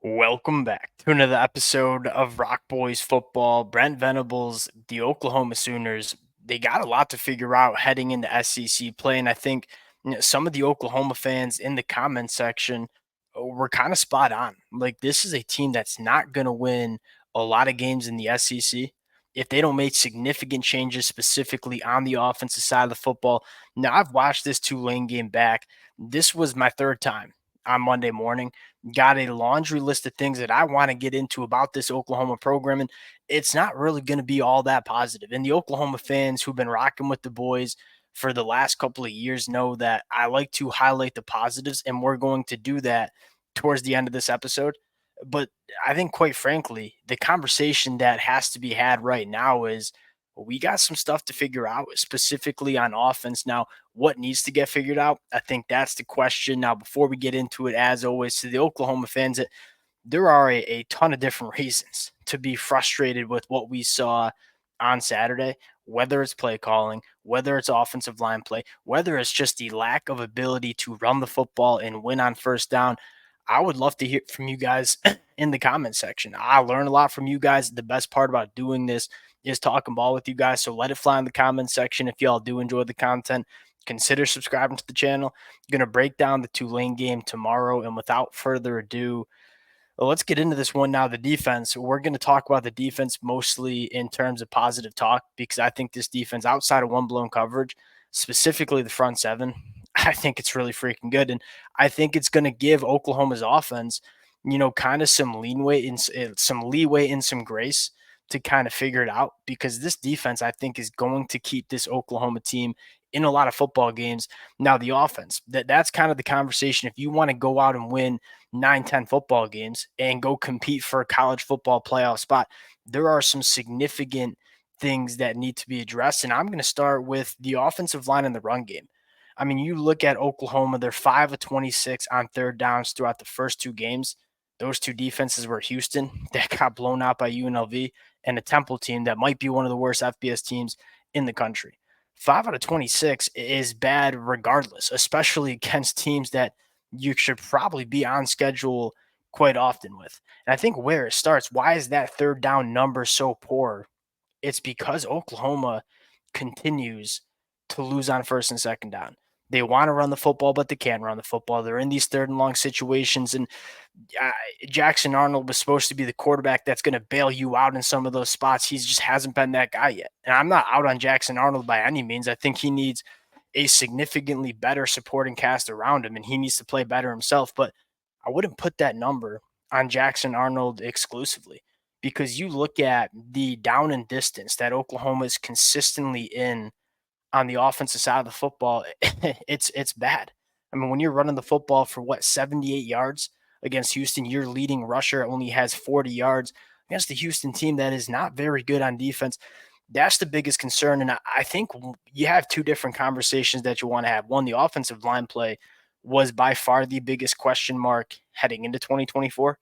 Welcome back to another episode of Rock Boys Football. Brent Venables, the Oklahoma Sooners, they got a lot to figure out heading into SEC play. And I think some of the Oklahoma fans in the comment section were kind of spot on. Like, this is a team that's not going to win a lot of games in the SEC if they don't make significant changes specifically on the offensive side of the football. Now, I've watched this Tulane game back. This was my third time on Monday morning. Got a laundry list of things that I want to get into about this Oklahoma program, and it's not really going to be all that positive. And the Oklahoma fans who've been rocking with the boys for the last couple of years know that I like to highlight the positives, and we're going to do that towards the end of this episode. But I think, quite frankly, the conversation that has to be had right now is we got some stuff to figure out, specifically on offense. Now, what needs to get figured out? I think that's the question. Now, before we get into it, as always, to the Oklahoma fans, there are a ton of different reasons to be frustrated with what we saw on Saturday, whether it's play calling, whether it's offensive line play, whether it's just the lack of ability to run the football and win on first down. I would love to hear from you guys in the comment section. I learn a lot from you guys. The best part about doing this is talking ball with you guys. So let it fly in the comment section if y'all do enjoy the content. Consider subscribing to the channel. I'm going to break down the Tulane game tomorrow. And without further ado, well, let's get into this one now. The defense. We're going to talk about the defense mostly in terms of positive talk because I think this defense, outside of one blown coverage, specifically the front seven, I think it's really freaking good. And I think it's going to give Oklahoma's offense, kind of some leeway and some grace to kind of figure it out because this defense, I think, is going to keep this Oklahoma team in a lot of football games. Now, the offense, that's kind of the conversation. If you want to go out and win 9, 10 football games and go compete for a college football playoff spot, there are some significant things that need to be addressed. And I'm going to start with the offensive line and the run game. I mean, you look at Oklahoma, they're 5 of 26 on third downs throughout the first two games. Those two defenses were Houston, that got blown out by UNLV, and a Temple team that might be one of the worst FBS teams in the country. 5 out of 26 is bad regardless, especially against teams that you should probably be on schedule quite often with. And I think where it starts, why is that third down number so poor? It's because Oklahoma continues to lose on first and second down. They want to run the football, but they can't run the football. They're in these third and long situations. And uh, Jackson Arnold was supposed to be the quarterback that's going to bail you out in some of those spots. He just hasn't been that guy yet. And I'm not out on Jackson Arnold by any means. I think he needs a significantly better supporting cast around him, and he needs to play better himself. But I wouldn't put that number on Jackson Arnold exclusively because you look at the down and distance that Oklahoma is consistently in on the offensive side of the football, it's bad. I mean, when you're running the football for 78 yards against Houston, your leading rusher only has 40 yards against the Houston team that is not very good on defense. That's the biggest concern. And I think you have two different conversations that you want to have. One, the offensive line play was by far the biggest question mark heading into 2024.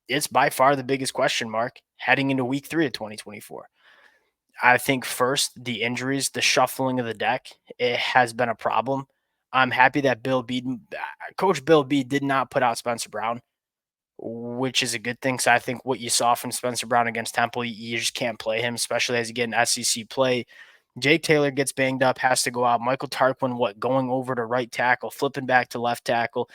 It's by far the biggest question mark heading into week 3 of 2024. I think first, the injuries, the shuffling of the deck, it has been a problem. I'm happy that Coach Bill B did not put out Spencer Brown, which is a good thing. So I think what you saw from Spencer Brown against Temple, you just can't play him, especially as you get an SEC play. Jake Taylor gets banged up, has to go out. Michael Tarquin, going over to right tackle, flipping back to left tackle.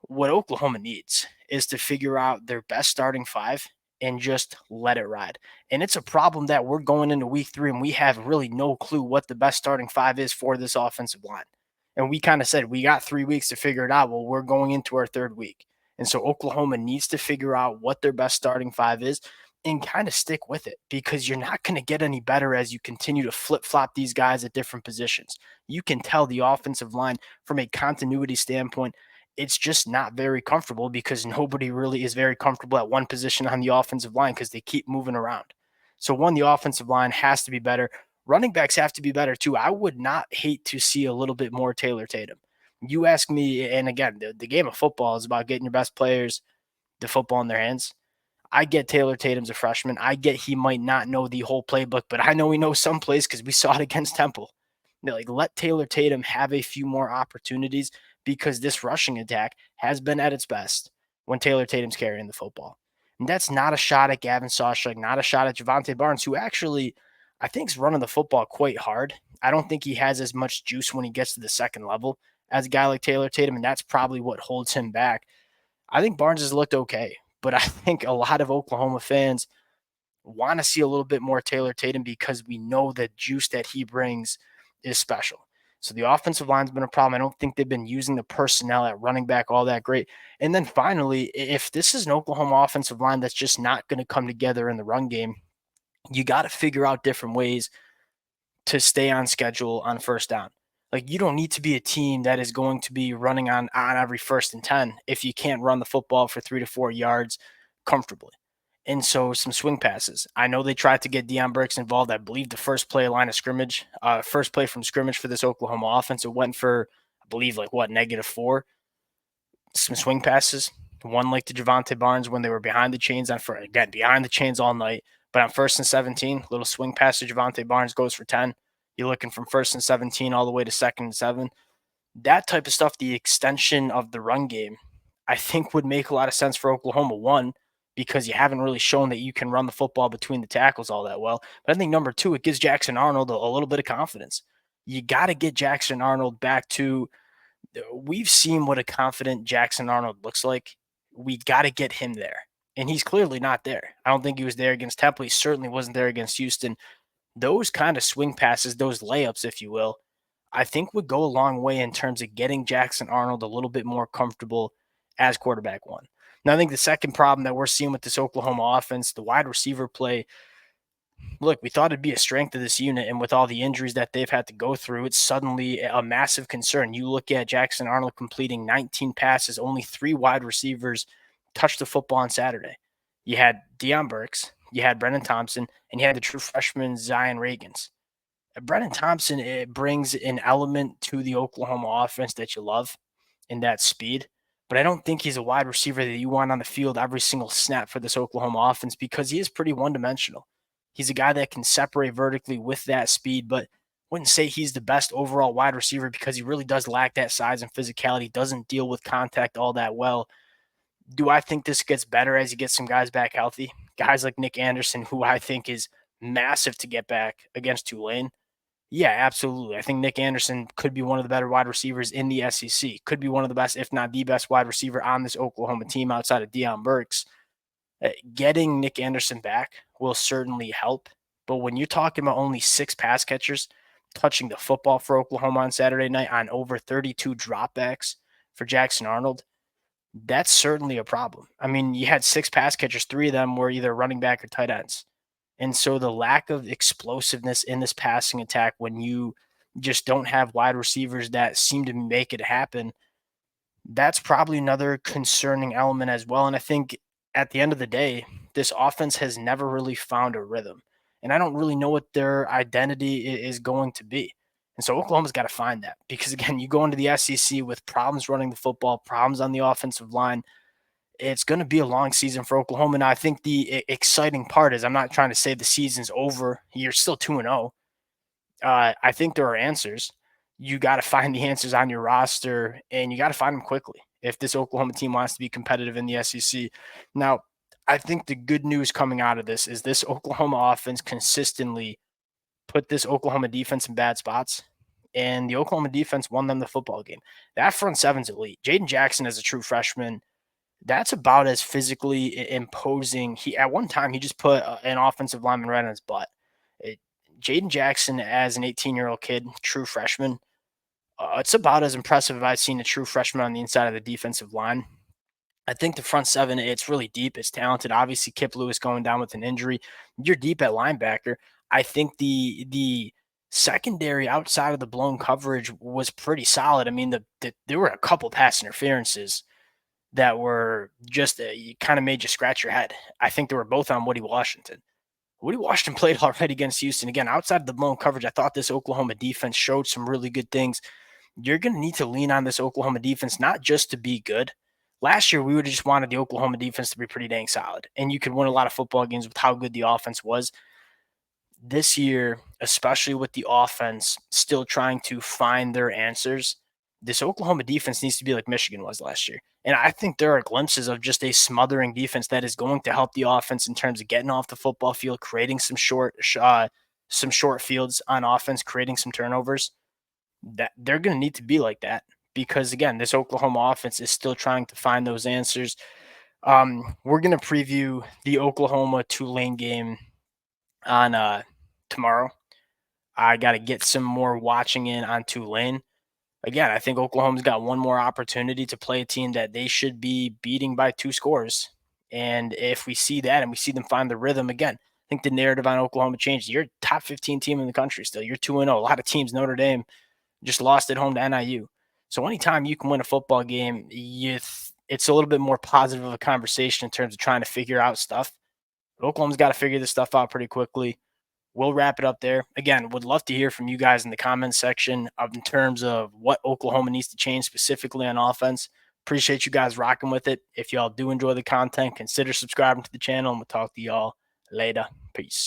What Oklahoma needs is to figure out their best starting five and just let it ride. And it's a problem that we're going into week 3 and we have really no clue what the best starting five is for this offensive line. And we kind of said we got 3 weeks to figure it out. Well, we're going into our third week. And so Oklahoma needs to figure out what their best starting five is and kind of stick with it because you're not going to get any better as you continue to flip flop these guys at different positions. You can tell the offensive line from a continuity standpoint, it's just not very comfortable because nobody really is very comfortable at one position on the offensive line because they keep moving around. So, one, the offensive line has to be better. Running backs have to be better too. I would not hate to see a little bit more Taylor Tatum. You ask me, and again, the game of football is about getting your best players the football in their hands. I get Taylor Tatum's a freshman. I get he might not know the whole playbook, but I know he knows some plays because we saw it against Temple. Like, let Taylor Tatum have a few more opportunities because this rushing attack has been at its best when Taylor Tatum's carrying the football. And that's not a shot at Gavin Sawchuk, not a shot at Javante Barnes, who actually I think is running the football quite hard. I don't think he has as much juice when he gets to the second level as a guy like Taylor Tatum, and that's probably what holds him back. I think Barnes has looked okay, but I think a lot of Oklahoma fans want to see a little bit more Taylor Tatum because we know the juice that he brings is special. So the offensive line's been a problem. I don't think they've been using the personnel at running back all that great. And then finally, if this is an Oklahoma offensive line that's just not going to come together in the run game, you got to figure out different ways to stay on schedule on first down. Like you don't need to be a team that is going to be running on every 1st and 10 if you can't run the football for 3 to 4 yards comfortably. And so some swing passes. I know they tried to get Deion Burks involved. I believe the first play line of scrimmage, first play from scrimmage for this Oklahoma offense, it went for, I believe, like what, -4. Some swing passes. One like to Javante Barnes when they were behind the chains again behind the chains all night. But on 1st and 17, little swing pass to Javante Barnes goes for 10. You're looking from 1st and 17 all the way to 2nd and 7. That type of stuff, the extension of the run game, I think would make a lot of sense for Oklahoma. One, because you haven't really shown that you can run the football between the tackles all that well. But I think number two, it gives Jackson Arnold a little bit of confidence. You got to get Jackson Arnold back to. We've seen what a confident Jackson Arnold looks like. We got to get him there. And he's clearly not there. I don't think he was there against Temple. He certainly wasn't there against Houston. Those kind of swing passes, those layups, if you will, I think would go a long way in terms of getting Jackson Arnold a little bit more comfortable as quarterback one. Now, I think the second problem that we're seeing with this Oklahoma offense, the wide receiver play, look, we thought it'd be a strength of this unit, and with all the injuries that they've had to go through, it's suddenly a massive concern. You look at Jackson Arnold completing 19 passes, only 3 wide receivers touched the football on Saturday. You had Deion Burks, you had Brennan Thompson, and you had the true freshman Zion Reagans. Brennan Thompson, it brings an element to the Oklahoma offense that you love in that speed. But I don't think he's a wide receiver that you want on the field every single snap for this Oklahoma offense because he is pretty one dimensional. He's a guy that can separate vertically with that speed, but wouldn't say he's the best overall wide receiver because he really does lack that size and physicality, doesn't deal with contact all that well. Do I think this gets better as you get some guys back healthy? Guys like Nick Anderson, who I think is massive to get back against Tulane. Yeah, absolutely. I think Nick Anderson could be one of the better wide receivers in the SEC. Could be one of the best, if not the best, wide receiver on this Oklahoma team outside of Deion Burks. Getting Nick Anderson back will certainly help. But when you're talking about only 6 pass catchers touching the football for Oklahoma on Saturday night on over 32 dropbacks for Jackson Arnold, that's certainly a problem. I mean, you had 6 pass catchers, 3 of them were either running back or tight ends. And so the lack of explosiveness in this passing attack when you just don't have wide receivers that seem to make it happen, that's probably another concerning element as well. And I think at the end of the day, this offense has never really found a rhythm. And I don't really know what their identity is going to be. And so Oklahoma's got to find that because, again, you go into the SEC with problems running the football, problems on the offensive line. It's going to be a long season for Oklahoma. And I think the exciting part is I'm not trying to say the season's over. You're still 2-0. I think there are answers. You got to find the answers on your roster, and you got to find them quickly if this Oklahoma team wants to be competitive in the SEC. Now, I think the good news coming out of this is this Oklahoma offense consistently put this Oklahoma defense in bad spots, and the Oklahoma defense won them the football game. That front seven's elite. Jaden Jackson as a true freshman, that's about as physically imposing. He at one time he just put an offensive lineman right on his butt. Jaden Jackson as an 18-year-old kid, true freshman, it's about as impressive as I've seen a true freshman on the inside of the defensive line. I think the front seven, it's really deep. It's talented. Obviously, Kip Lewis going down with an injury. You're deep at linebacker. I think the secondary outside of the blown coverage was pretty solid. I mean, there were a couple pass interferences that were just you kind of made you scratch your head. I think they were both on Woody Washington. Woody Washington played all right against Houston. Again, outside of the blown coverage, I thought this Oklahoma defense showed some really good things. You're going to need to lean on this Oklahoma defense, not just to be good. Last year, we would have just wanted the Oklahoma defense to be pretty dang solid, and you could win a lot of football games with how good the offense was. This year, especially with the offense still trying to find their answers, this Oklahoma defense needs to be like Michigan was last year. And I think there are glimpses of just a smothering defense that is going to help the offense in terms of getting off the football field, creating some short fields on offense, creating some turnovers. That they're going to need to be like that because again, this Oklahoma offense is still trying to find those answers. We're going to preview the Oklahoma Tulane game on tomorrow. I got to get some more watching in on Tulane. Again, I think Oklahoma's got one more opportunity to play a team that they should be beating by 2 scores. And if we see that and we see them find the rhythm again, I think the narrative on Oklahoma changed. You're a top 15 team in the country still. You're 2-0. A lot of teams, Notre Dame, just lost at home to NIU. So anytime you can win a football game, it's a little bit more positive of a conversation in terms of trying to figure out stuff. But Oklahoma's got to figure this stuff out pretty quickly. We'll wrap it up there. Again, would love to hear from you guys in the comments section in terms of what Oklahoma needs to change specifically on offense. Appreciate you guys rocking with it. If y'all do enjoy the content, consider subscribing to the channel, and we'll talk to y'all later. Peace.